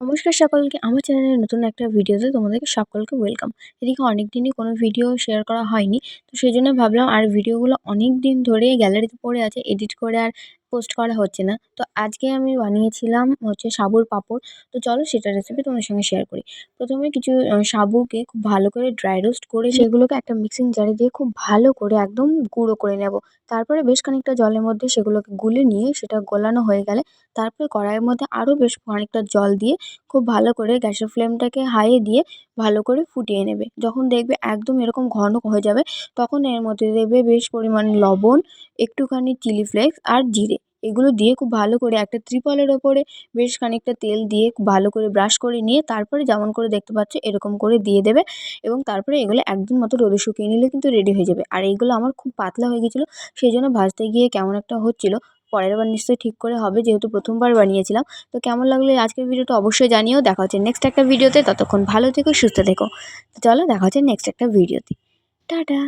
নমস্কার সকলকে আমার চ্যানেলের নতুন একটা ভিডিওতে তোমাদেরকে সকলকে ওয়েলকাম। এদিকে অনেক দিনই কোনো ভিডিও শেয়ার করা হয়নি, তো সেই জন্য ভাবলাম আর ভিডিওগুলো অনেক দিন ধরে গ্যালারিতে পড়ে আছে, এডিট করে আর পোস্ট করা হচ্ছে না। তো আজকে আমি বানিয়েছিলাম হচ্ছে সাবুর পাঁপড়। তো চলো সেটা রেসিপি তোমাদের সঙ্গে শেয়ার করি। প্রথমে কিছু সাবুকে খুব ভালো করে ড্রাই রোস্ট করে সেগুলোকে একটা মিক্সিং জারে দিয়ে খুব ভালো করে একদম গুঁড়ো করে নেব। তারপরে বেশ খানিকটা জলের মধ্যে সেগুলোকে গুলে নিয়ে সেটা গোলানো হয়ে গেলে তারপরে কড়াইয়ের মধ্যে আরও বেশ খানিকটা জল দিয়ে খুব ভালো করে গ্যাসের ফ্লেমটাকে হাইয়ে দিয়ে ভালো করে ফুটিয়ে নেবে। যখন দেখবে একদম এরকম ঘন হয়ে যাবে, তখন এর মধ্যে দেবে বেশ পরিমাণ লবণ, একটুখানি চিলি ফ্লেক্স আর জিরে। এগুলো দিয়ে খুব ভালো করে একটা ত্রিপলের ওপরে বেশ খানিকটা তেল দিয়ে খুব ভালো করে ব্রাশ করে নিয়ে তারপরে যেমন করে দেখতে পাচ্ছ এরকম করে দিয়ে দেবে, এবং তারপরে এগুলো একদিন মতো রোদে শুকিয়ে নিলে কিন্তু রেডি হয়ে যাবে। আর এইগুলো আমার খুব পাতলা হয়ে গেছিলো, সেই জন্য ভাজতে গিয়ে কেমন একটা হচ্ছিলো। পরের বার নিশ্চয়ই ঠিক করে হবে, যেহেতু প্রথমবার বানিয়েছিলাম। তো কেমন লাগলো এই আজকের ভিডিওটা অবশ্যই জানিও। দেখা হচ্ছে নেক্সট একটা ভিডিওতে, ততক্ষণ ভালো থেকো, সুস্থ থেকো। তো চলো দেখা হচ্ছে নেক্সট একটা ভিডিওতে। টাটা।